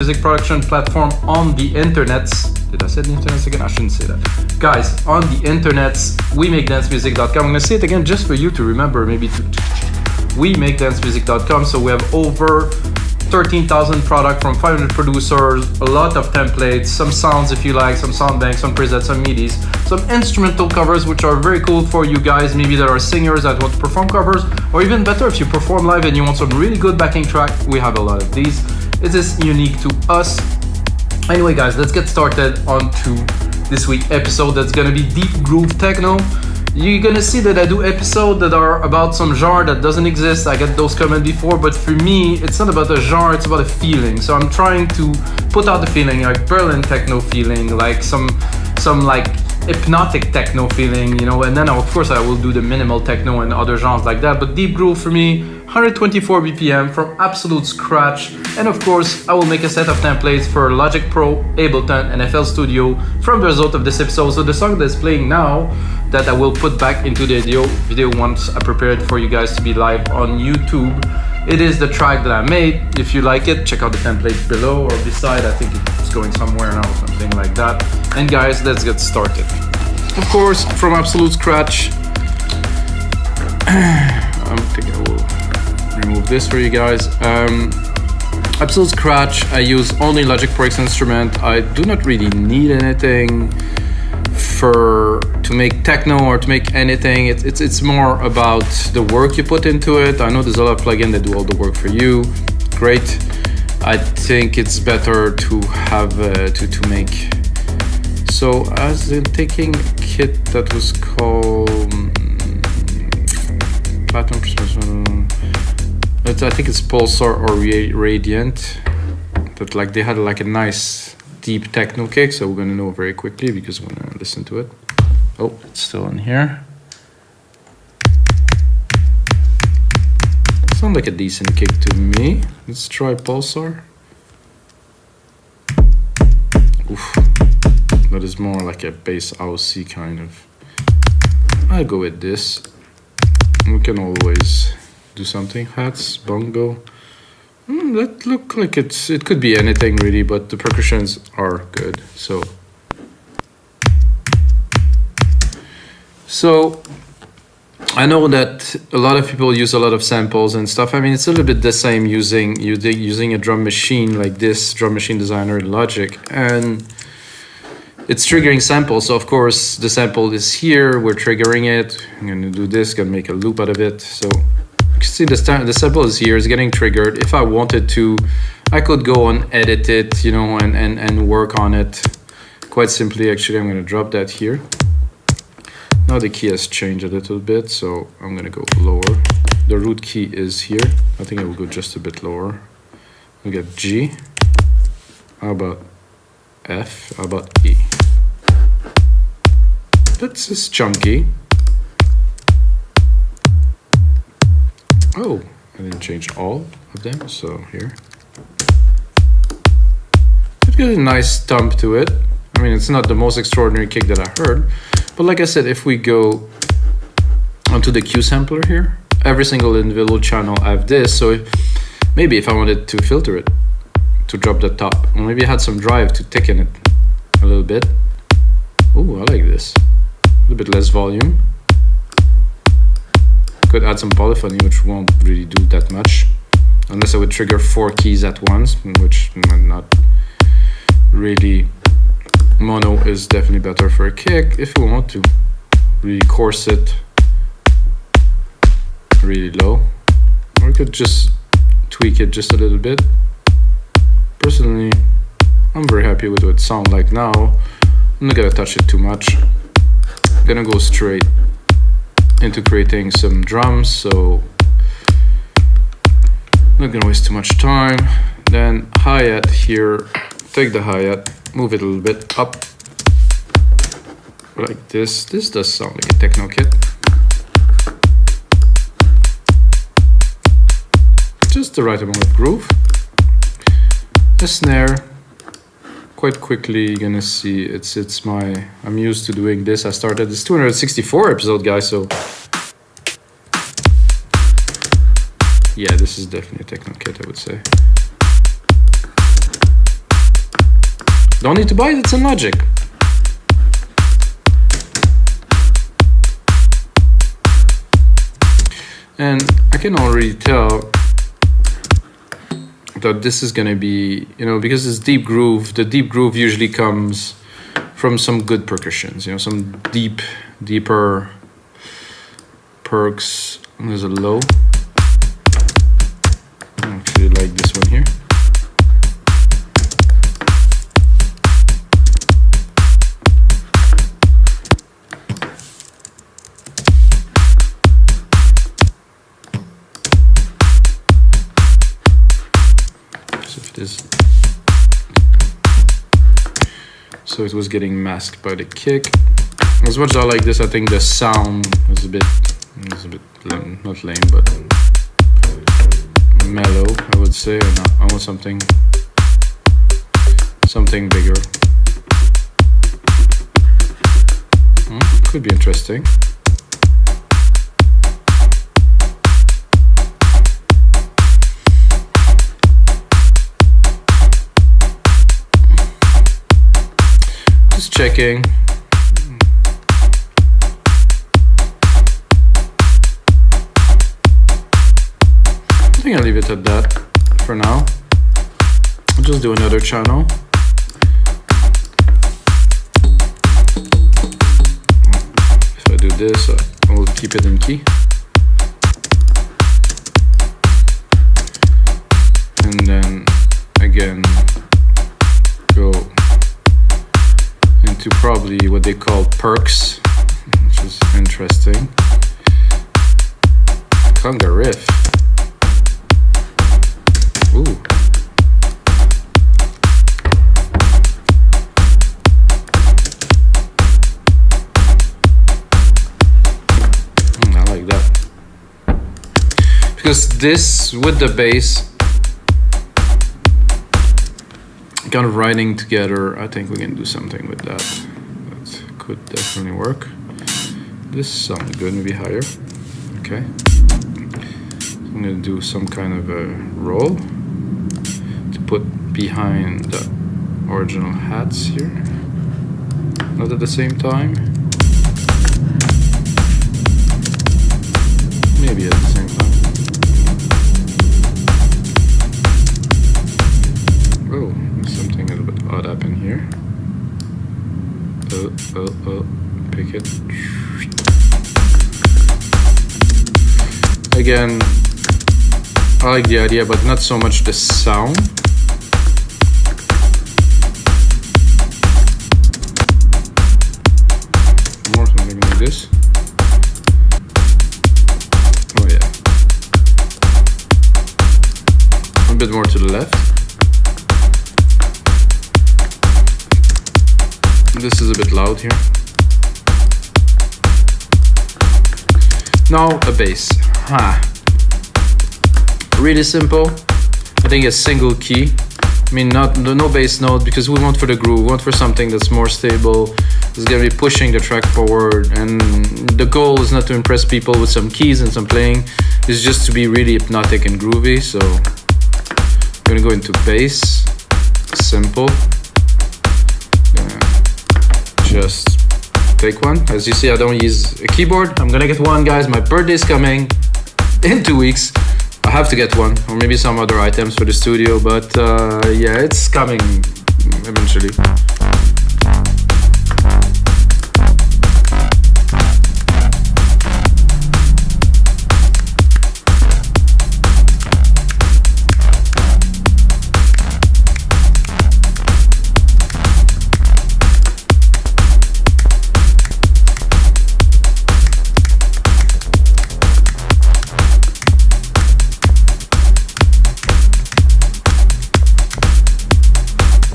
music production platform on the internets. Did I say the internets again? I shouldn't say that. Guys, on the internets, WeMakeDanceMusic.com. I'm gonna say it again just for you to remember, maybe to WeMakeDanceMusic.com. So we have over 13,000 products from 500 producers, a lot of templates, some sounds if you like, some sound banks, some presets, some MIDIs, some instrumental covers which are very cool for you guys, maybe that are singers that want to perform covers, or even better if you perform live and you want some really good backing track, we have a lot of these. It is unique to us. Anyway guys, let's get started on to this week's episode that's gonna be deep groove techno. You're gonna see that I do episodes that are about some genre that doesn't exist. I get those comments before, but for me, it's not about a genre, it's about a feeling. So I'm trying to put out the feeling, like Berlin techno feeling, like some like hypnotic techno feeling, you know, and then of course I will do the minimal techno and other genres like that. But deep groove for me, 124 BPM from absolute scratch. And of course, I will make a set of templates for Logic Pro, Ableton and FL Studio from the result of this episode. So the song that's playing now, that I will put back into the video once I prepare it for you guys to be live on YouTube. It is the track that I made. If you like it, check out the template below or beside. I think it's going somewhere now, something like that. And guys, let's get started. Of course, from absolute scratch, I think I will remove this for you guys. Absolute scratch, I use only Logic Pro X instrument. I do not really need anything to make techno or to make anything. It's more about the work you put into it. I know there's a lot of plugins that do all the work for you. Great. I think it's better to have to make. So as in taking a kit that was called Platinum, I think it's Pulsar or Radiant, but like they had like a nice deep techno kick, so we're gonna know very quickly because we're gonna listen to it. Oh, it's still in here. Sounds like a decent kick to me. Let's try Pulsar. Oof. That is more like a bass housey kind of. I'll go with this. We can always do something. Hats, bongo. That look like it could be anything really, but the percussions are good. So I know that a lot of people use a lot of samples and stuff. I mean, it's a little bit the same using a drum machine like this, Drum Machine Designer in Logic, and it's triggering samples. So of course the sample is here, we're triggering it. I'm gonna do this, gonna make a loop out of it. So you can see the sample is here, it's getting triggered. If I wanted to, I could go and edit it, you know, and work on it quite simply. Actually, I'm gonna drop that here. Now the key has changed a little bit, so I'm gonna go lower. The root key is here. I think I will go just a bit lower. We get G. How about F? How about E? That's just chunky. Oh, I didn't change all of them, so here. It's got a nice thump to it. I mean, it's not the most extraordinary kick that I heard, but like I said, if we go onto the Q sampler here, every single individual channel I have this, so maybe if I wanted to filter it, to drop the top, or maybe I had some drive to thicken it a little bit. Oh, I like this. A little bit less volume. Could add some polyphony, which won't really do that much, unless I would trigger 4 keys at once, which not really. Mono is definitely better for a kick if we want to really coarse it really low, or we could just tweak it just a little bit. Personally, I'm very happy with what it sounds like now. I'm not gonna touch it too much. I'm gonna go straight into creating some drums, so I'm not gonna waste too much time. Then hi-hat here, take the hi-hat, move it a little bit up like this. This does sound like a techno kit. Just the right amount of groove. A snare. Quite quickly you're gonna see I'm used to doing this. I started this 264 episode, guys, so yeah, this is definitely a techno kit, I would say. Don't need to buy it, it's in Logic. And I can already tell that this is gonna be, you know, because it's deep groove, the deep groove usually comes from some good percussions, you know, some deeper perks. There's a low. I actually like this one here. So it was getting masked by the kick. As much as I like this, I think the sound is a bit lame, not lame, but mellow, I would say. I want something bigger. Could be interesting. Just checking. I think I'll leave it at that for now. I'll just do another channel. If I do this, I will keep it in key. And then again, go into probably what they call perks, which is interesting. Conga riff. Ooh. I like that. Because this, with the bass, kind of riding together, I think we can do something with that. That could definitely work. This sounds good, maybe higher. Okay. I'm gonna do some kind of a roll to put behind the original hats here. Not at the same time. Maybe at the same time. Oh, there's something a little bit odd up in here. Oh, pick it. Again, I like the idea, but not so much the sound. More something like this. Oh yeah. A bit more to the left. This is a bit loud here. Now a bass. Really simple. I think a single key. I mean, no bass note, because we want for the groove, we want for something that's more stable. It's gonna be pushing the track forward, and the goal is not to impress people with some keys and some playing. It's just to be really hypnotic and groovy. So I'm gonna go into bass, simple. Just take one. As you see, I don't use a keyboard. I'm gonna get one, guys. My birthday's coming in 2 weeks. I have to get one, or maybe some other items for the studio, but yeah, it's coming eventually.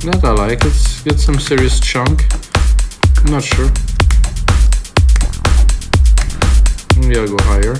That I like. It's got some serious chunk. I'm not sure. Maybe I'll go higher.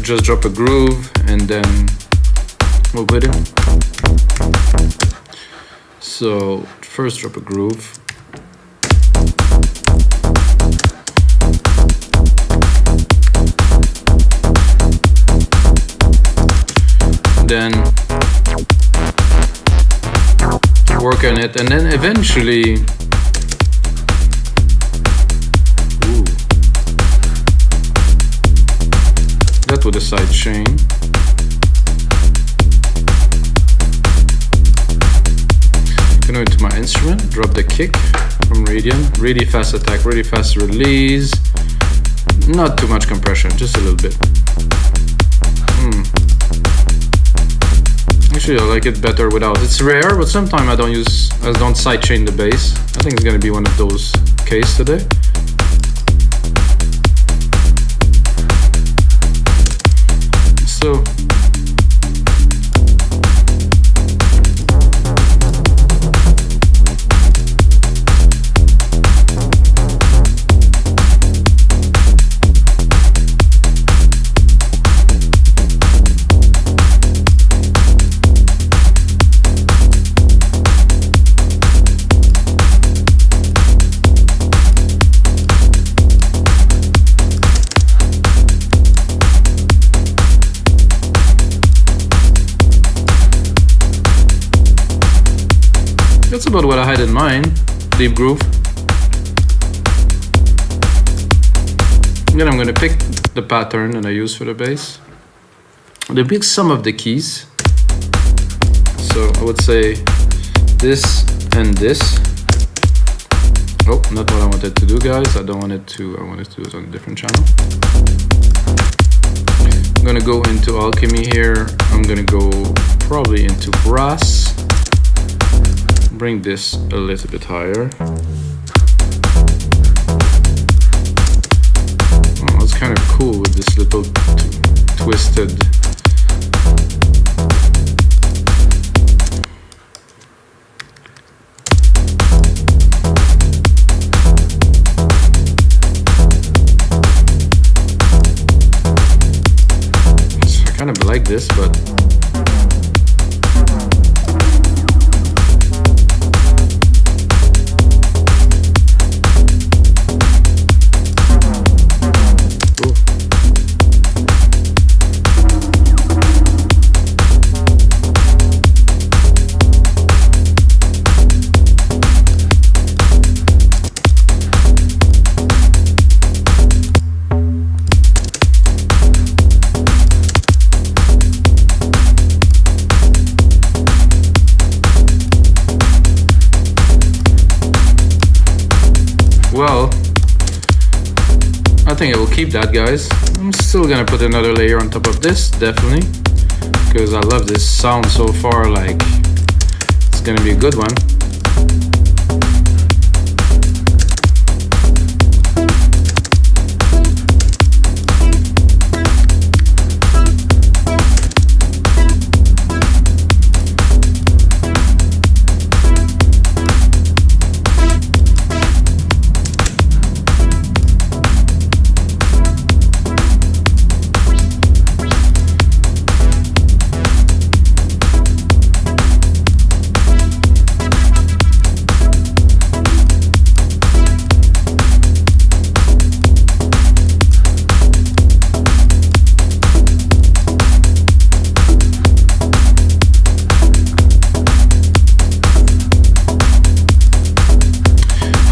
to just drop a groove and then we'll put it. So first drop a groove. Then work on it, and then eventually that with a side chain. Go into my instrument, drop the kick from Radiant, really fast attack, really fast release, not too much compression, just a little bit. Actually, I like it better without. It's rare, but sometimes I don't sidechain the bass. I think it's gonna be one of those cases today. So that's about what I had in mind, deep groove. Then I'm gonna pick the pattern that I use for the bass. They pick some of the keys. So I would say this and this. Oh, not what I wanted to do, guys. I wanted to do it on a different channel. I'm gonna go into Alchemy here. I'm gonna go probably into brass. Bring this a little bit higher. Oh, it's kind of cool with this little twisted. I kind of like this, but well, I think I will keep that, guys. I'm still gonna put another layer on top of this, definitely, because I love this sound so far. Like, it's gonna be a good one.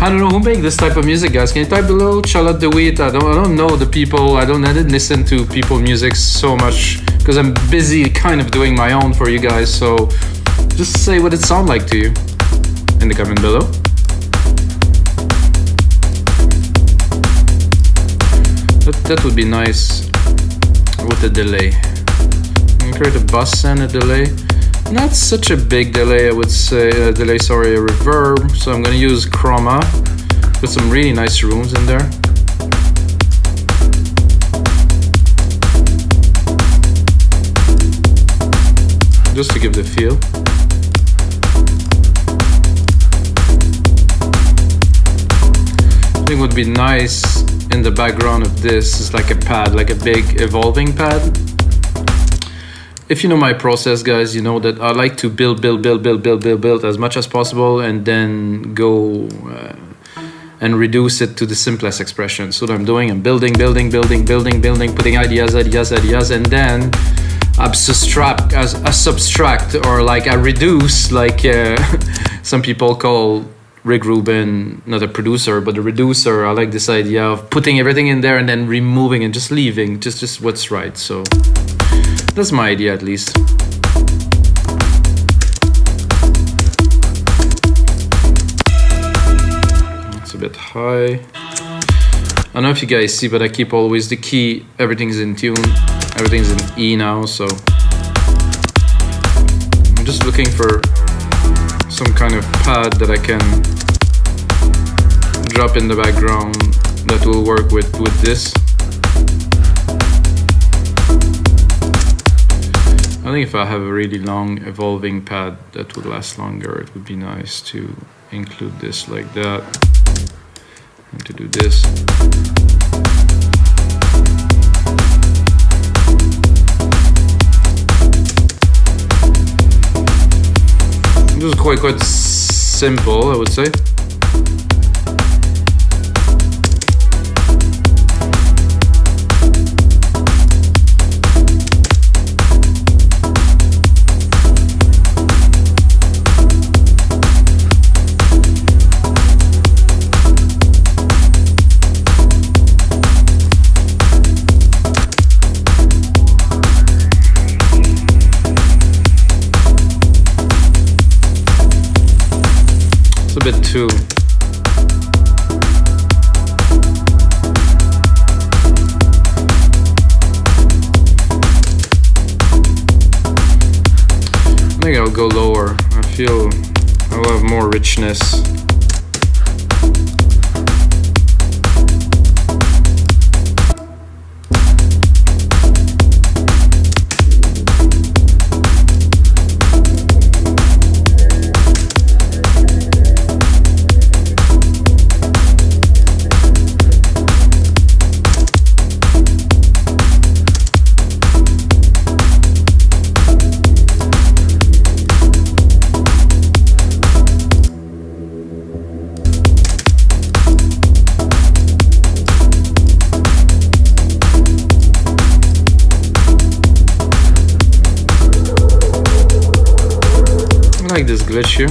I don't know who make this type of music, guys. Can you type below? Charlotte DeWitt. I don't know the people. I didn't listen to people music so much because I'm busy kind of doing my own for you guys. So just say what it sounds like to you in the comment below. That would be nice with a delay. I'm gonna create a bus and a delay. Not such a big delay, I would say. A reverb. So I'm gonna use chroma. Put some really nice rooms in there. Just to give the feel. I think it would be nice in the background of this is like a pad, like a big evolving pad. If you know my process, guys, you know that I like to build as much as possible, and then go and reduce it to the simplest expression. So what I'm doing, I'm building, putting ideas, and then I subtract, or like I reduce, like some people call Rick Rubin, not a producer, but a reducer. I like this idea of putting everything in there and then removing and just leaving just what's right. So that's my idea, at least. It's a bit high. I don't know if you guys see, but I keep always the key, everything's in tune, everything's in E now, so I'm just looking for some kind of pad that I can drop in the background that will work with this. I think if I have a really long evolving pad that would last longer, it would be nice to include this like that, and to do this. This is quite simple, I would say. A bit too. I think I'll go lower. I feel I'll have more richness. I like this glitch here.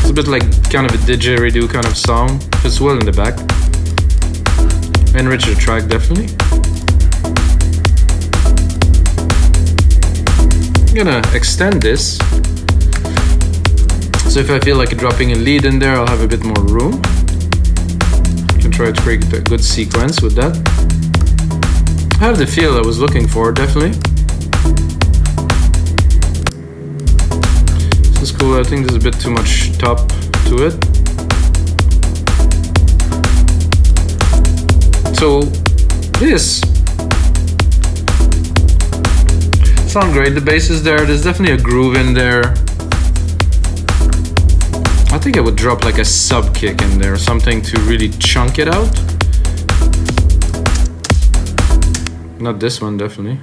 It's a bit like kind of a didgeridoo kind of sound. Fits well in the back. Enrich the track, definitely. I'm gonna extend this. So if I feel like dropping a lead in there, I'll have a bit more room. I can try to create a good sequence with that. I have the feel I was looking for, definitely. This is cool. I think there's a bit too much top to it. So this sounds great. The bass is there. There's definitely a groove in there. I think I would drop like a sub kick in there, something to really chunk it out. Not this one, definitely.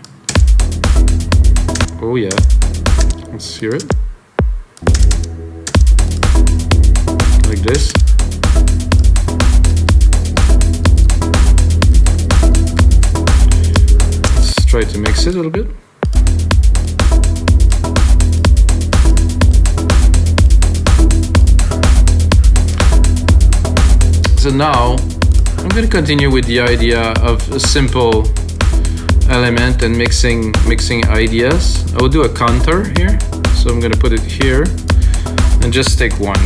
Oh yeah. Let's hear it. Like this. Let's try to mix it a little bit. So now, I'm going to continue with the idea of a simple element and mixing ideas. I will do a contour here, so I'm gonna put it here and just take one.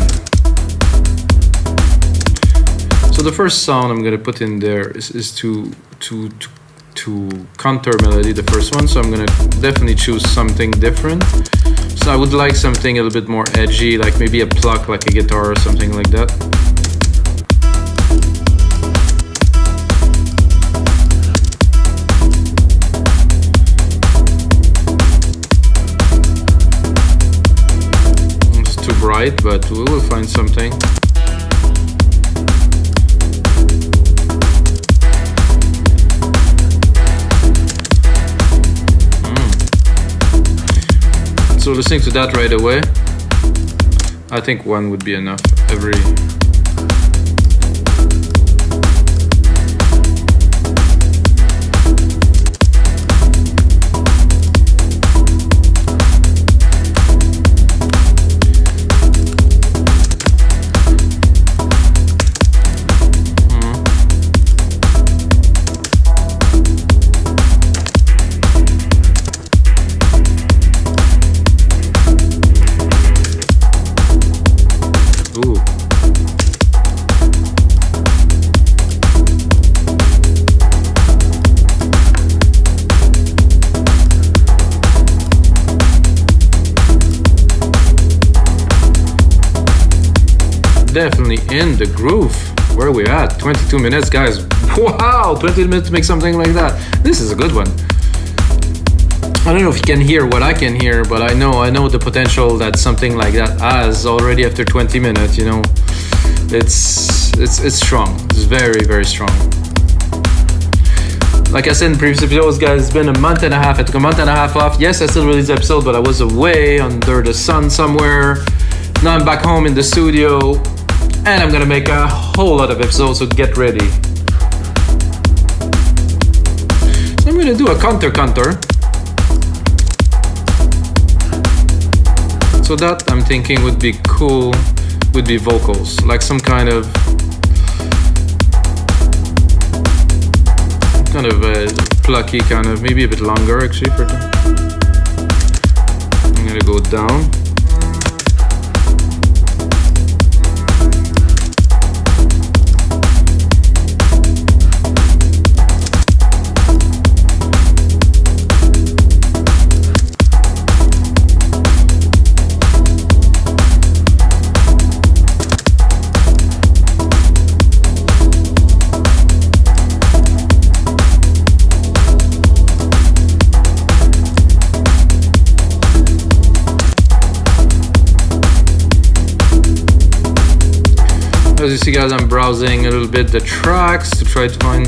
So the first sound I'm gonna put in there is to contour melody, the first one. So I'm gonna definitely choose something different. So I would like something a little bit more edgy, like maybe a pluck, like a guitar or something like that. light, but we will find something. So listening to that right away, I think one would be enough every. Definitely in the groove. Where are we at? 22 minutes, guys. Wow, 20 minutes to make something like that. This is a good one. I don't know if you can hear what I can hear, but I know the potential that something like that has already after 20 minutes, you know. It's strong. It's very, very strong. Like I said in previous episodes, guys, it's been a month and a half. I took a month and a half off. Yes, I still released the episode, but I was away under the sun somewhere. Now I'm back home in the studio. And I'm gonna make a whole lot of episodes, so get ready. So I'm gonna do a counter. So that I'm thinking would be cool, would be vocals, like some kind of plucky kind of, maybe a bit longer actually for that. I'm gonna go down. As you see, guys, I'm browsing a little bit the tracks to try to find.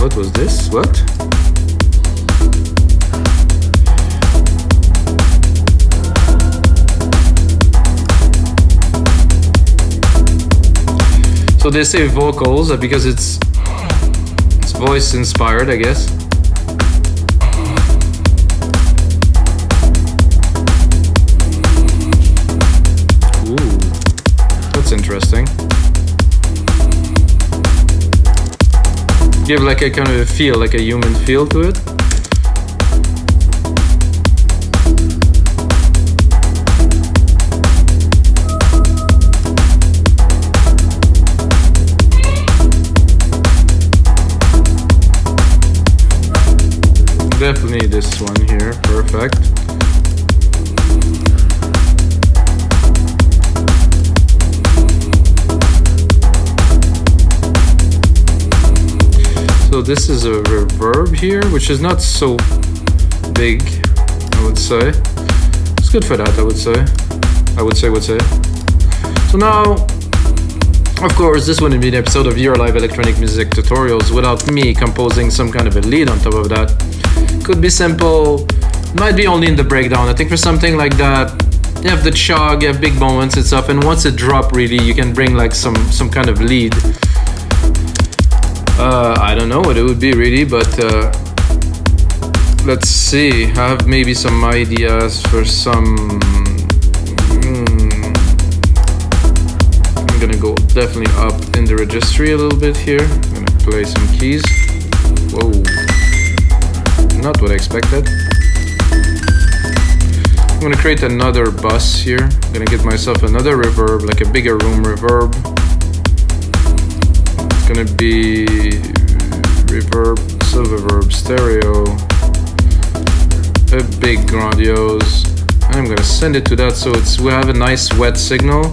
What was this? What? So they say vocals because it's voice inspired, I guess. That's interesting. Give like a kind of a feel, like a human feel to it. Definitely this one here, perfect. So this is a reverb here, which is not so big, I would say. It's good for that, I would say. So now, of course, this wouldn't be an episode of your live electronic music tutorials without me composing some kind of a lead on top of that. Could be simple, might be only in the breakdown. I think for something like that, you have the chug, you have big moments and stuff, and once it drop really, you can bring like some kind of lead. I don't know what it would be really, but let's see. I have maybe some ideas for some. I'm gonna go definitely up in the registry a little bit here. I'm gonna play some keys. Whoa, not what I expected. I'm gonna create another bus here. I'm gonna get myself another reverb, like a bigger room reverb. Gonna be reverb, silver reverb, stereo, a big grandiose, and I'm gonna send it to that so we have a nice wet signal.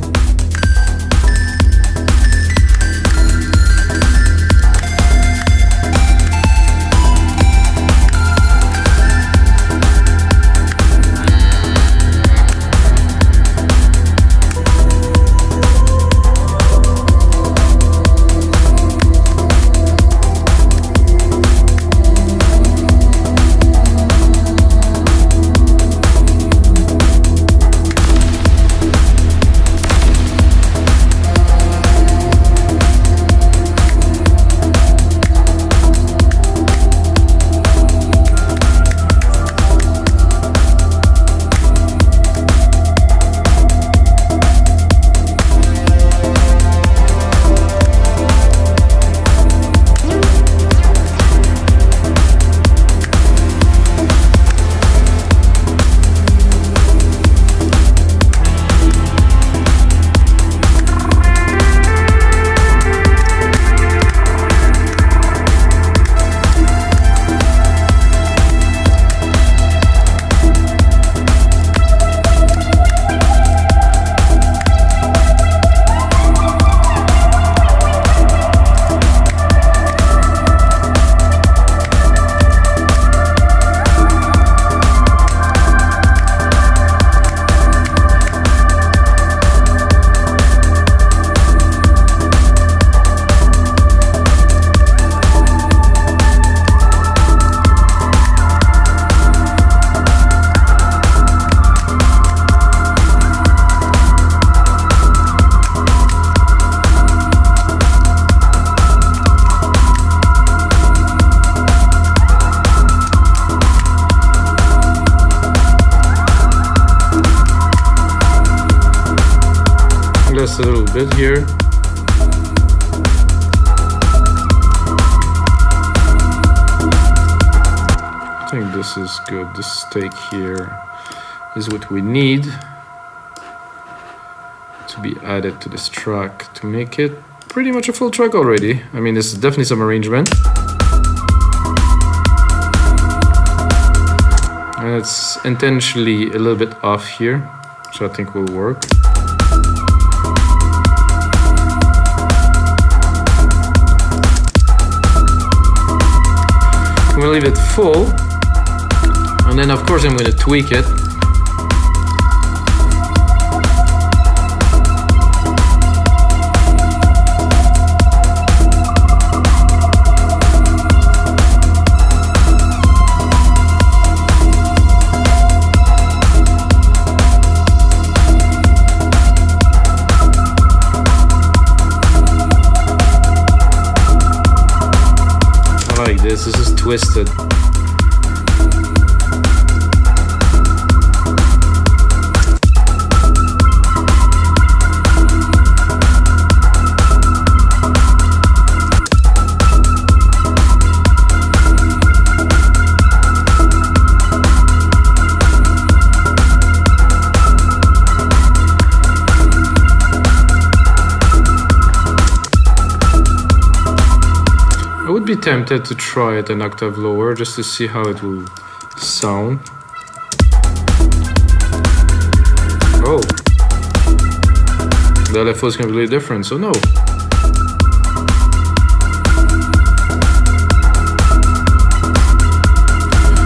just a little bit here. I think this is good. This stake here is what we need to be added to this track to make it pretty much a full track already. I mean, this is definitely some arrangement. And it's intentionally a little bit off here, which I think will work. I'm gonna leave it full, and then of course I'm gonna tweak it. This is twisted. I would be tempted to try it an octave lower just to see how it will sound. Oh, the LFO is completely different, so no.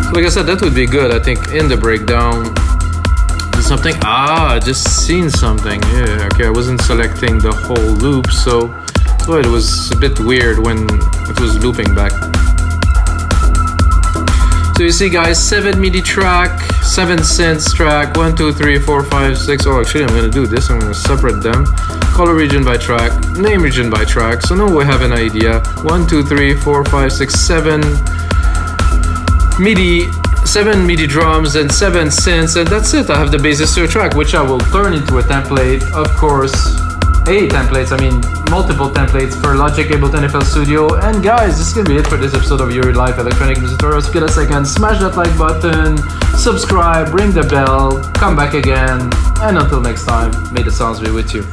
So like I said, that would be good. I think in the breakdown, something. I just seen something. Yeah, okay. I wasn't selecting the whole loop, so it was a bit weird when it was looping back. So you see guys, 7 MIDI track, 7 synths track, 1, 2, 3, 4, 5, 6. Oh, actually I'm gonna do this. I'm gonna separate them. Color region by track, name region by track. So now we have an idea. 1, 2, 3, 4, 5, 6, 7 MIDI, 7 MIDI drums and 7 synths, and that's it. I have the basis to a track, which I will turn into a template, of course. Multiple templates for Logic, Ableton, FL Studio. And guys, this is gonna be it for this episode of your live electronic music tutorials. If you get a second, smash that like button, subscribe, ring the bell, come back again, and until next time, may the sounds be with you.